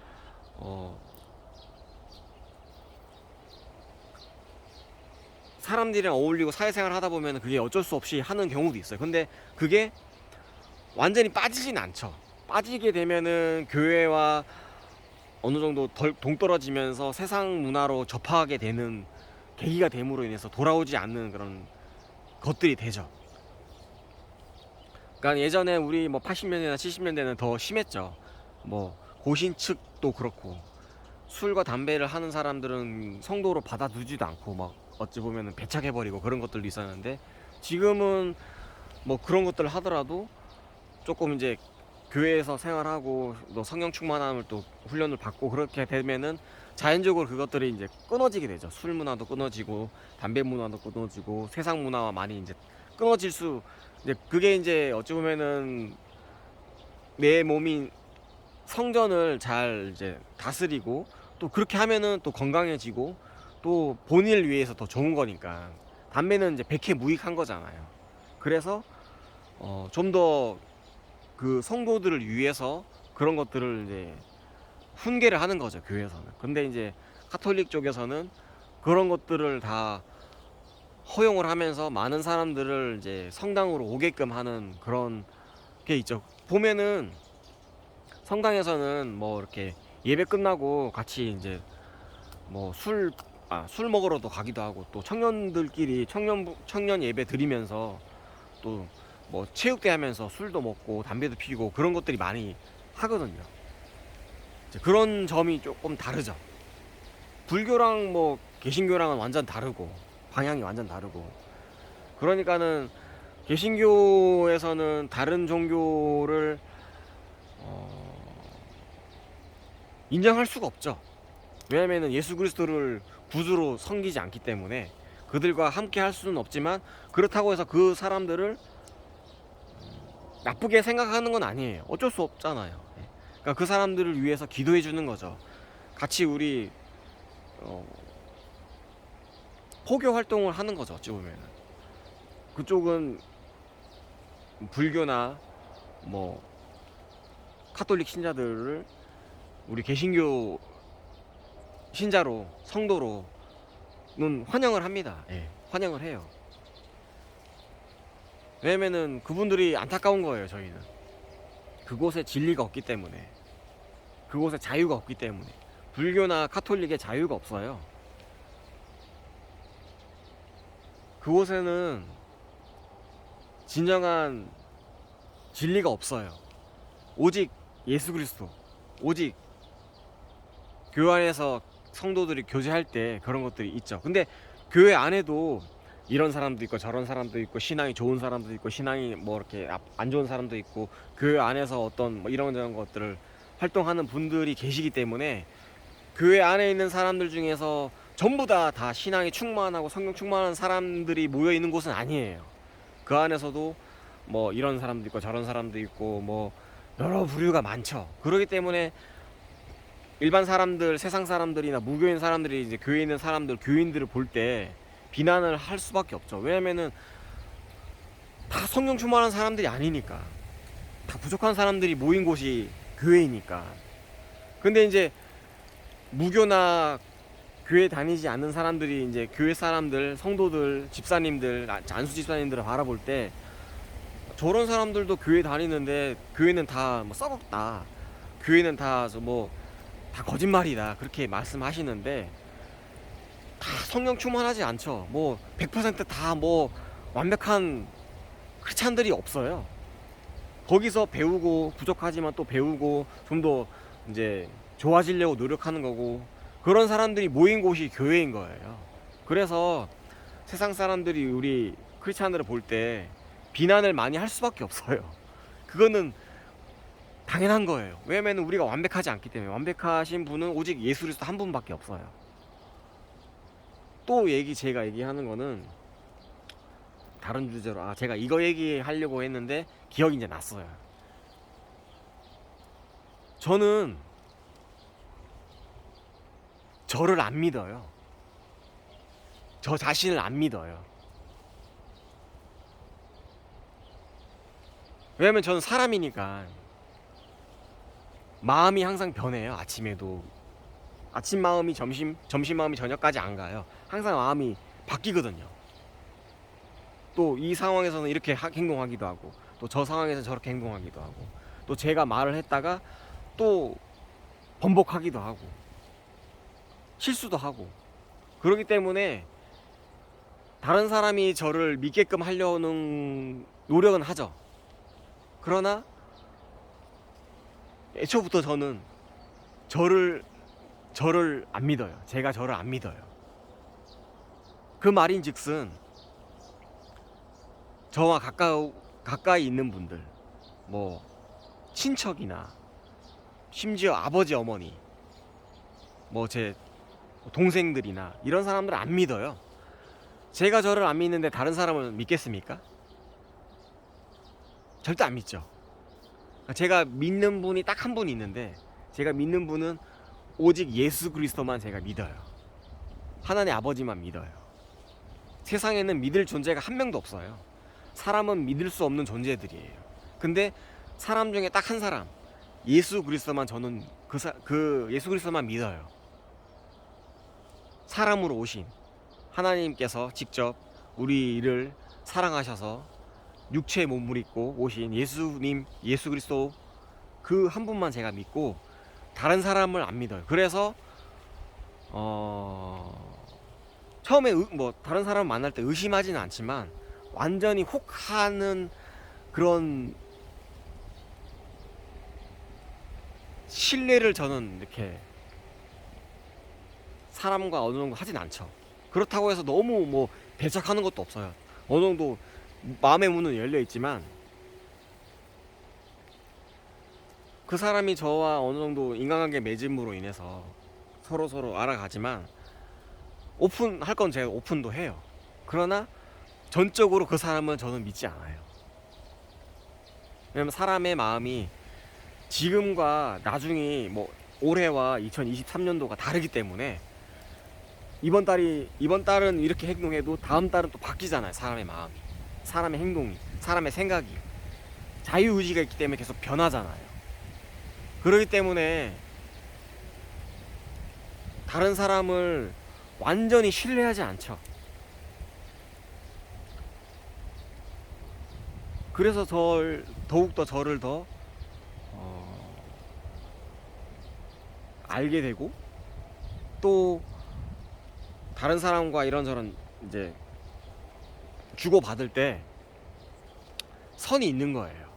사람들이랑 어울리고 사회생활 하다 보면 그게 어쩔 수 없이 하는 경우도 있어요. 근데 그게 완전히 빠지진 않죠. 빠지게 되면은 교회와 어느 정도 동떨어지면서 세상 문화로 접하게 되는 계기가 됨으로 인해서 돌아오지 않는 그런 것들이 되죠. 그러니까 예전에 우리 뭐 80년대나 70년대는 더 심했죠. 뭐 고신 측도 그렇고, 술과 담배를 하는 사람들은 성도로 받아두지도 않고 막 어찌 보면 배척해버리고 그런 것들도 있었는데, 지금은 뭐 그런 것들을 하더라도 조금 이제 교회에서 생활하고 또 성령 충만함을 또 훈련을 받고 그렇게 되면은 자연적으로 그것들이 이제 끊어지게 되죠. 술 문화도 끊어지고 담배 문화도 끊어지고 세상 문화와 많이 이제 끊어질 수, 이제 그게 이제 어찌 보면은 내 몸인 성전을 잘 이제 다스리고, 또 그렇게 하면은 또 건강해지고 또 본인을 위해서 더 좋은 거니까. 담배는 이제 백해무익한 거잖아요. 그래서 좀 더 그 성도들을 위해서 그런 것들을 이제 훈계를 하는 거죠, 교회에서는. 근데 이제 카톨릭 쪽에서는 그런 것들을 다 허용을 하면서 많은 사람들을 이제 성당으로 오게끔 하는 그런 게 있죠. 보면은 성당에서는 뭐 이렇게 예배 끝나고 같이 이제 뭐 술 먹으러도 가기도 하고, 또 청년들끼리 청년 예배 드리면서 또 뭐 체육대 하면서 술도 먹고 담배도 피우고 그런 것들이 많이 하거든요. 이제 그런 점이 조금 다르죠. 불교랑 뭐 개신교랑은 완전 다르고 방향이 완전 다르고, 그러니까는 개신교에서는 다른 종교를 인정할 수가 없죠. 왜냐면은 예수 그리스도를 구주로 섬기지 않기 때문에 그들과 함께 할 수는 없지만, 그렇다고 해서 그 사람들을 나쁘게 생각하는 건 아니에요. 어쩔 수 없잖아요. 그러니까 그 사람들을 위해서 기도해 주는 거죠. 같이 우리 포교 활동을 하는 거죠. 어찌 보면 그쪽은 불교나 뭐 카톨릭 신자들을 우리 개신교 신자로, 성도로는 환영을 합니다. 예, 환영을 해요. 왜냐면은 그분들이 안타까운 거예요. 저희는 그곳에 진리가 없기 때문에, 그곳에 자유가 없기 때문에. 불교나 카톨릭에 자유가 없어요. 그곳에는 진정한 진리가 없어요. 오직 예수 그리스도, 오직 교회 안에서 성도들이 교제할 때 그런 것들이 있죠. 근데 교회 안에도 이런 사람도 있고 저런 사람도 있고, 신앙이 좋은 사람도 있고 신앙이 뭐 이렇게 안 좋은 사람도 있고, 교회 안에서 어떤 뭐 이런저런 것들을 활동하는 분들이 계시기 때문에, 교회 안에 있는 사람들 중에서 전부 다 신앙이 충만하고 성령 충만한 사람들이 모여 있는 곳은 아니에요. 그 안에서도 뭐 이런 사람도 있고 저런 사람도 있고 뭐 여러 부류가 많죠. 그렇기 때문에 일반 사람들, 세상 사람들이나 무교인 사람들이 이제 교회에 있는 사람들, 교인들을 볼 때 비난을 할 수밖에 없죠. 왜냐면은 다 성령 충만한 사람들이 아니니까. 다 부족한 사람들이 모인 곳이 교회이니까. 근데 이제 무교나 교회 다니지 않는 사람들이 이제 교회 사람들, 성도들, 집사님들, 안수 집사님들을 바라볼 때 저런 사람들도 교회 다니는데 교회는 다 뭐 썩었다, 교회는 다 뭐 다 거짓말이다, 그렇게 말씀하시는데 다 성령 충만하지 않죠. 뭐 100%다 뭐 완벽한 크리스찬들이 없어요. 거기서 배우고, 부족하지만 또 배우고 좀 더 이제 좋아지려고 노력하는 거고, 그런 사람들이 모인 곳이 교회인 거예요. 그래서 세상 사람들이 우리 크리스찬들을 볼 때 비난을 많이 할 수밖에 없어요. 그거는 당연한 거예요. 왜냐면 우리가 완벽하지 않기 때문에. 완벽하신 분은 오직 예수 그리스도 한 분밖에 없어요. 또 제가 얘기하는 거는 다른 주제로, 제가 이거 얘기하려고 했는데 기억이 이제 났어요. 저는 저를 안 믿어요. 저 자신을 안 믿어요. 왜냐면 저는 사람이니까 마음이 항상 변해요. 아침에도 아침 마음이 점심 마음이 저녁까지 안 가요. 항상 마음이 바뀌거든요. 또 이 상황에서는 이렇게 행동하기도 하고, 또 저 상황에서 저렇게 행동하기도 하고, 또 제가 말을 했다가 또 번복하기도 하고, 실수도 하고. 그렇기 때문에 다른 사람이 저를 믿게끔 하려는 노력은 하죠. 그러나 애초부터 저는 저를 안 믿어요. 제가 저를 안 믿어요. 그 말인즉슨 저와 가까이 있는 분들, 뭐 친척이나 심지어 아버지, 어머니, 뭐 제 동생들이나 이런 사람들 안 믿어요. 제가 저를 안 믿는데 다른 사람을 믿겠습니까? 절대 안 믿죠. 제가 믿는 분이 딱 한 분 있는데, 제가 믿는 분은 오직 예수 그리스도만 제가 믿어요. 하나님 아버지만 믿어요. 세상에는 믿을 존재가 한 명도 없어요. 사람은 믿을 수 없는 존재들이에요. 근데 사람 중에 딱 한 사람, 예수 그리스도만, 저는 그 예수 그리스도만 믿어요. 사람으로 오신 하나님께서 직접 우리를 사랑하셔서 육체의 몸을 입고 오신 예수님, 예수 그리스도, 그 한 분만 제가 믿고 다른 사람을 안 믿어요. 그래서 처음에 뭐 다른 사람 만날 때 의심하지는 않지만 완전히 혹하는 그런 신뢰를 저는 이렇게 사람과 어느 정도 하진 않죠. 그렇다고 해서 너무 뭐 배척하는 것도 없어요. 어느 정도 마음의 문은 열려 있지만 그 사람이 저와 어느 정도 인간관계 맺음으로 인해서 서로 알아가지만 오픈할 건 제가 오픈도 해요. 그러나 전적으로 그 사람은 저는 믿지 않아요. 왜냐면 사람의 마음이 지금과 나중에 뭐 올해와 2023년도가 다르기 때문에 이번 달은 이렇게 행동해도 다음 달은 또 바뀌잖아요. 사람의 마음이, 사람의 행동이, 사람의 생각이 자유의지가 있기 때문에 계속 변하잖아요. 그렇기 때문에 다른 사람을 완전히 신뢰하지 않죠. 그래서 더욱더 저를 더 알게 되고, 또 다른 사람과 이런저런 이제 주고받을 때 선이 있는 거예요.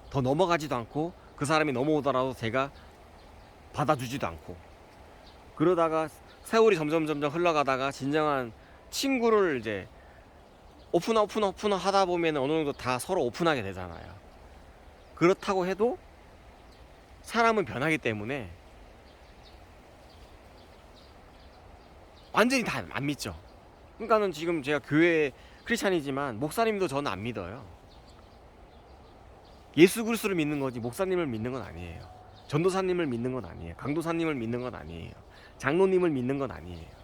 더 넘어가지도 않고, 그 사람이 넘어오더라도 제가 받아주지도 않고, 그러다가 세월이 점점 흘러가다가 진정한 친구를 이제 오픈화 하다 보면 어느 정도 다 서로 오픈하게 되잖아요. 그렇다고 해도 사람은 변하기 때문에 완전히 다 안 믿죠. 그러니까는 지금 제가 교회 크리스찬이지만 목사님도 저는 안 믿어요. 예수 그리스도를 믿는 거지 목사님을 믿는 건 아니에요. 전도사님을 믿는 건 아니에요. 강도사님을 믿는 건 아니에요. 장로님을 믿는 건 아니에요.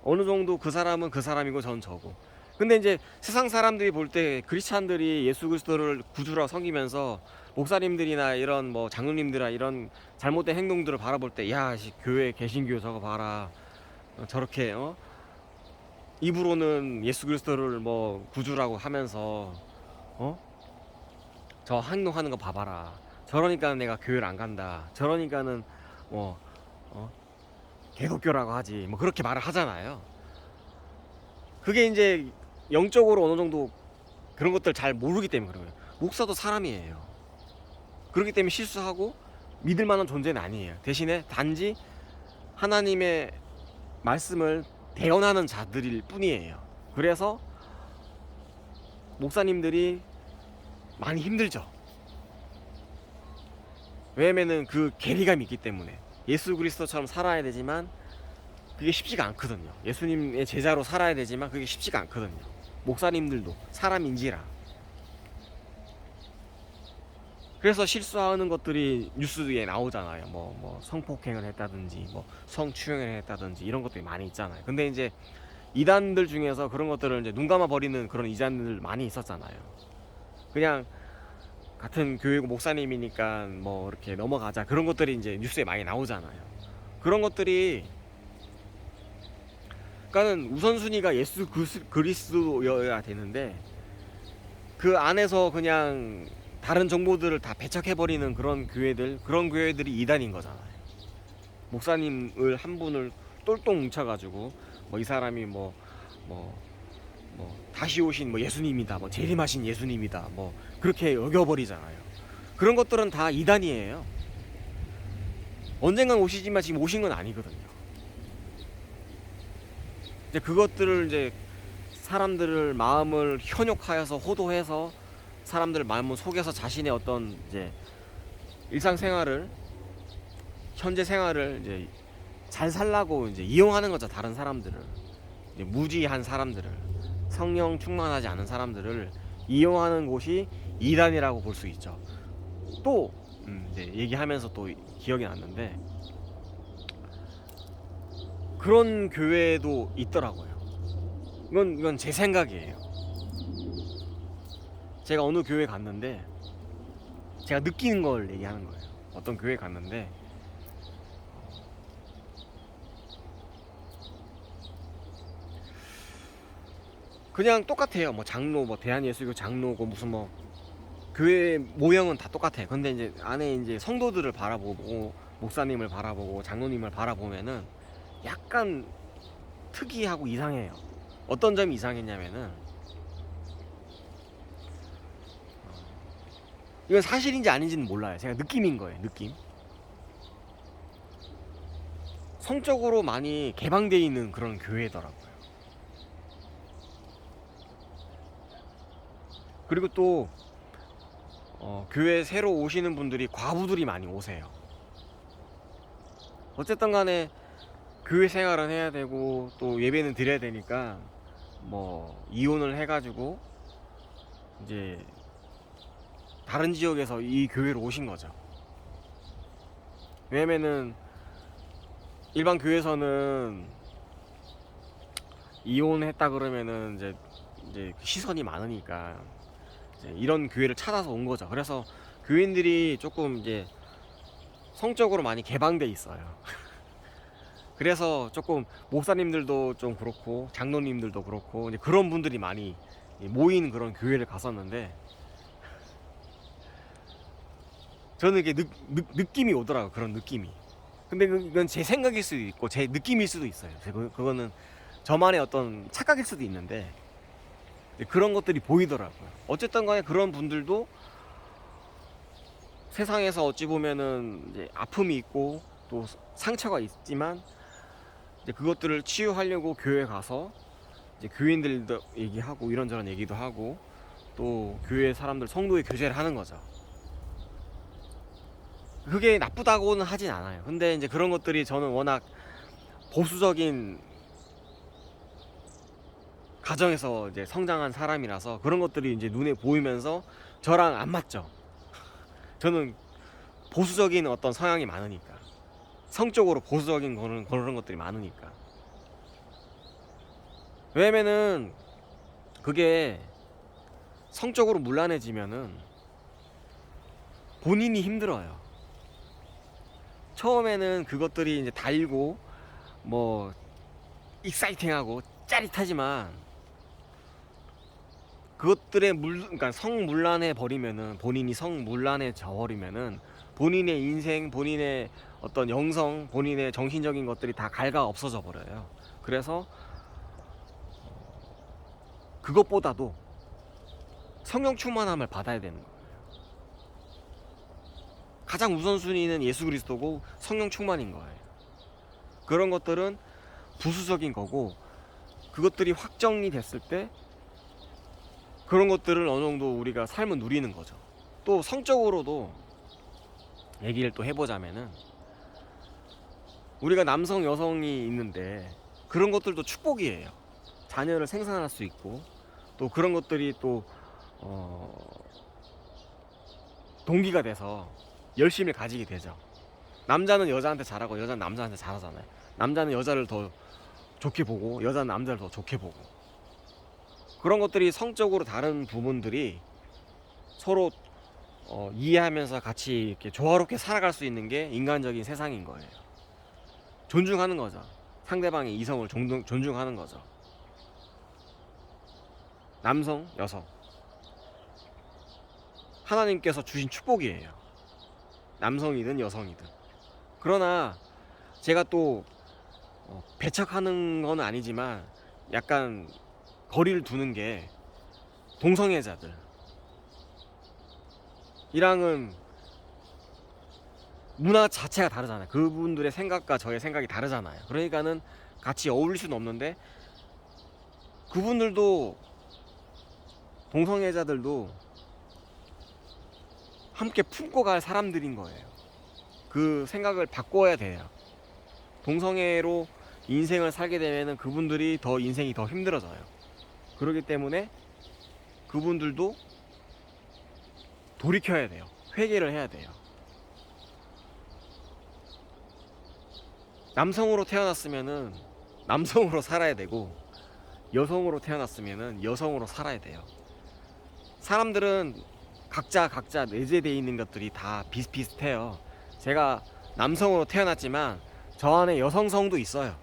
어느 정도 그 사람은 그 사람이고 전 저고, 근데 이제 세상 사람들이 볼 때 크리스찬들이 예수 그리스도를 구주라고 섬기면서 목사님들이나 이런 뭐 장로님들이나 이런 잘못된 행동들을 바라볼 때, 야, 교회 개신교 저거 봐라, 저렇게 입으로는 예수 그리스도를 뭐 구주라고 하면서 어? 저 행동하는 거 봐봐라. 저러니까 내가 교회를 안 간다. 저러니까는 뭐 개독교라고 하지. 뭐 그렇게 말을 하잖아요. 그게 이제 영적으로 어느 정도 그런 것들 잘 모르기 때문에 그런 거예요. 목사도 사람이에요. 그렇기 때문에 실수하고 믿을 만한 존재는 아니에요. 대신에 단지 하나님의 말씀을 대언하는 자들일 뿐이에요. 그래서 목사님들이 많이 힘들죠. 왜냐면은 그 괴리감이 있기 때문에 예수 그리스도처럼 살아야 되지만 그게 쉽지가 않거든요. 예수님의 제자로 살아야 되지만 그게 쉽지가 않거든요. 목사님들도 사람인지라. 그래서 실수하는 것들이 뉴스에 나오잖아요. 뭐 성폭행을 했다든지 뭐 성추행을 했다든지 이런 것들이 많이 있잖아요. 근데 이제 이단들 중에서 그런 것들을 이제 눈 감아 버리는 그런 이단들 많이 있었잖아요. 그냥 같은 교회고 목사님이니까 뭐 이렇게 넘어가자, 그런 것들이 이제 뉴스에 많이 나오잖아요. 그런 것들이, 그러니까는 우선순위가 예수 그리스도여야 되는데 그 안에서 그냥 다른 정보들을 다 배척해버리는 그런 교회들이 이단인 거잖아요. 목사님을 한 분을 똘똘 뭉쳐가지고 뭐 이 사람이 뭐 다시 오신 뭐 예수님이다, 뭐 재림하신 예수님이다, 뭐 그렇게 여겨버리잖아요. 그런 것들은 다 이단이에요. 언젠간 오시지만 지금 오신 건 아니거든요. 이제 그것들을 이제 사람들을 마음을 현혹하여서 호도해서 사람들 마음을 속여서 자신의 어떤 이제 일상생활을, 현재 생활을 이제 잘 살라고 이제 이용하는 거죠. 다른 사람들을, 이제 무지한 사람들을, 성령 충만하지 않은 사람들을 이용하는 곳이 이단이라고 볼 수 있죠. 또 이제 얘기하면서 또 기억이 났는데, 그런 교회도 있더라고요. 이건 제 생각이에요. 제가 어느 교회 갔는데 제가 느끼는 걸 얘기하는 거예요. 어떤 교회 갔는데 그냥 똑같아요. 뭐 장로, 뭐 대한예수교 장로고 무슨 뭐 교회 모형은 다 똑같아요. 근데 이제 안에 이제 성도들을 바라보고 목사님을 바라보고 장로님을 바라보면은 약간 특이하고 이상해요. 어떤 점이 이상했냐면은, 이건 사실인지 아닌지는 몰라요. 제가 느낌인 거예요. 느낌. 성적으로 많이 개방되어 있는 그런 교회더라고요. 그리고 또 교회 새로 오시는 분들이 과부들이 많이 오세요. 어쨌든 간에 교회 생활은 해야 되고 또 예배는 드려야 되니까 뭐 이혼을 해가지고 이제 다른 지역에서 이 교회로 오신 거죠. 왜냐면은 일반 교회에서는 이혼했다 그러면은 이제 시선이 많으니까 이제 이런 교회를 찾아서 온 거죠. 그래서 교인들이 조금 이제 성적으로 많이 개방돼 있어요. 그래서 조금 목사님들도 좀 그렇고 장로님들도 그렇고 이제 그런 분들이 많이 모인 그런 교회를 갔었는데, 저는 이게 느낌이 오더라고요. 그런 느낌이. 근데 이건 제 생각일 수도 있고 제 느낌일 수도 있어요. 그거는 저만의 어떤 착각일 수도 있는데 그런 것들이 보이더라고요. 어쨌든 간에 그런 분들도 세상에서 어찌 보면은 이제 아픔이 있고 또 상처가 있지만 이제 그것들을 치유하려고 교회 가서 이제 교인들도 얘기하고 이런저런 얘기도 하고 또 교회 사람들 성도의 교제를 하는 거죠. 그게 나쁘다고는 하진 않아요. 근데 이제 그런 것들이 저는 워낙 보수적인 가정에서 이제 성장한 사람이라서 그런 것들이 이제 눈에 보이면서 저랑 안 맞죠. 저는 보수적인 어떤 성향이 많으니까, 성적으로 보수적인 그런 것들이 많으니까. 왜냐면은 그게 성적으로 문란해지면은 본인이 힘들어요. 처음에는 그것들이 이제 달고 뭐 익사이팅하고 짜릿하지만 그것들의 그러니까 성문란해 버리면은, 본인이 성문란해져 버리면은 본인의 인생, 본인의 어떤 영성, 본인의 정신적인 것들이 다 갈가 없어져 버려요. 그래서 그것보다도 성령 충만함을 받아야 되는 거예요. 가장 우선순위는 예수 그리스도고 성령 충만인 거예요. 그런 것들은 부수적인 거고, 그것들이 확정이 됐을 때 그런 것들을 어느 정도 우리가 삶을 누리는 거죠. 또 성적으로도 얘기를 또 해보자면은, 우리가 남성 여성이 있는데 그런 것들도 축복이에요. 자녀를 생산할 수 있고, 또 그런 것들이 또 동기가 돼서 열심히 가지게 되죠. 남자는 여자한테 잘하고 여자는 남자한테 잘하잖아요. 남자는 여자를 더 좋게 보고 여자는 남자를 더 좋게 보고, 그런 것들이 성적으로 다른 부분들이 서로 이해하면서 같이 이렇게 조화롭게 살아갈 수 있는 게 인간적인 세상인 거예요. 존중하는 거죠. 상대방의 이성을 존중하는 거죠. 남성, 여성, 하나님께서 주신 축복이에요. 남성이든 여성이든. 그러나 제가 또 배척하는 건 아니지만 약간 거리를 두는 게, 동성애자들 이랑은 문화 자체가 다르잖아요. 그분들의 생각과 저의 생각이 다르잖아요. 그러니까는 같이 어울릴 수는 없는데, 그분들도, 동성애자들도 함께 품고 갈 사람들인 거예요. 그 생각을 바꿔야 돼요. 동성애로 인생을 살게 되면은 그분들이 더 인생이 더 힘들어져요. 그렇기 때문에 그분들도 돌이켜야 돼요. 회개를 해야 돼요. 남성으로 태어났으면은 남성으로 살아야 되고, 여성으로 태어났으면은 여성으로 살아야 돼요. 사람들은 각자 내재되어 있는 것들이 다 비슷비슷해요. 제가 남성으로 태어났지만 저 안에 여성성도 있어요.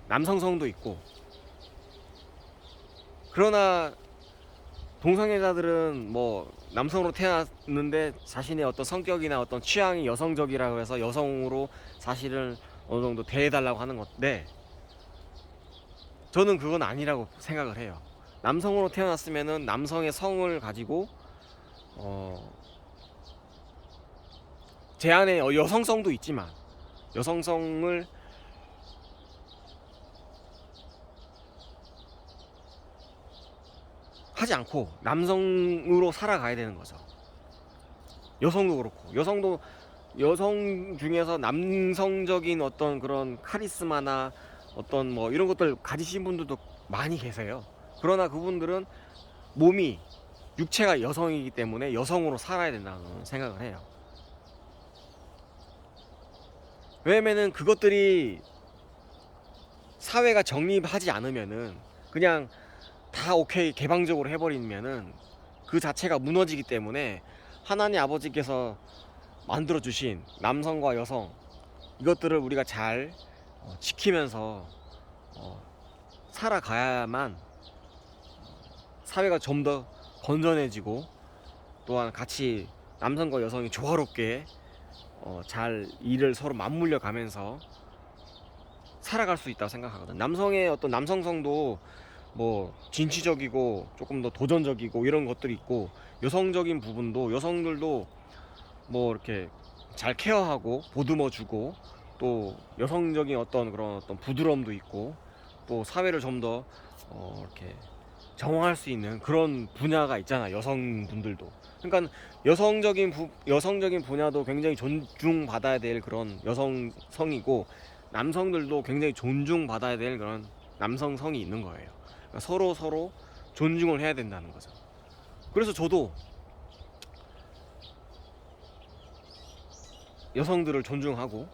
남성성도 있고. 그러나 동성애자들은 뭐 남성으로 태어났는데 자신의 어떤 성격이나 어떤 취향이 여성적이라고 해서 여성으로 사실은 어느 정도 대해달라고 하는 건데, 저는 그건 아니라고 생각을 해요. 남성으로 태어났으면은 남성의 성을 가지고 제 안에 여성성도 있지만, 여성성을 하지 않고 남성으로 살아가야 되는 거죠. 여성도 그렇고, 여성 중에서 남성적인 어떤 그런 카리스마나 어떤 뭐 이런 것들 가지신 분들도 많이 계세요. 그러나 그분들은 몸이, 육체가 여성이기 때문에 여성으로 살아야 된다는 생각을 해요. 왜냐면은 그것들이 사회가 정립하지 않으면은, 그냥 다 오케이 개방적으로 해버리면은 그 자체가 무너지기 때문에, 하나님 아버지께서 만들어 주신 남성과 여성, 이것들을 우리가 잘 지키면서 살아가야만 사회가 좀 더 건전해지고, 또한 같이 남성과 여성이 조화롭게 잘 일을 서로 맞물려 가면서 살아갈 수 있다고 생각하거든. 남성의 어떤 남성성도 뭐 진취적이고 조금 더 도전적이고 이런 것들이 있고, 여성적인 부분도, 여성들도 뭐 이렇게 잘 케어하고 보듬어 주고, 또 여성적인 어떤 그런 어떤 부드러움도 있고, 또 사회를 좀 더 이렇게 정화할 수 있는 그런 분야가 있잖아, 여성분들도. 그러니까 여성적인 분야도 굉장히 존중받아야 될 그런 여성성이고, 남성들도 굉장히 존중받아야 될 그런 남성성이 있는 거예요. 그러니까 서로 존중을 해야 된다는 거죠. 그래서 저도 여성들을 존중하고,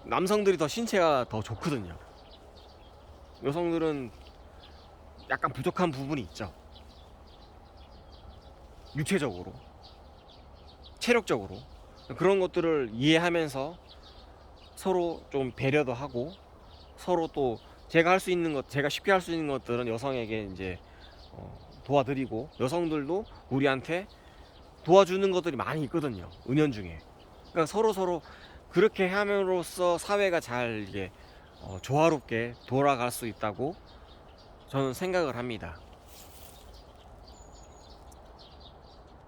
남성들이 더 신체가 더 좋거든요. 여성들은 약간 부족한 부분이 있죠. 육체적으로, 체력적으로. 그런 것들을 이해하면서 서로 좀 배려도 하고, 서로 또 제가 할 수 있는 것, 제가 쉽게 할 수 있는 것들은 여성에게 이제 도와드리고, 여성들도 우리한테 도와주는 것들이 많이 있거든요, 은연중에. 그러니까 서로 그렇게 함으로써 사회가 잘 이게 조화롭게 돌아갈 수 있다고 저는 생각을 합니다.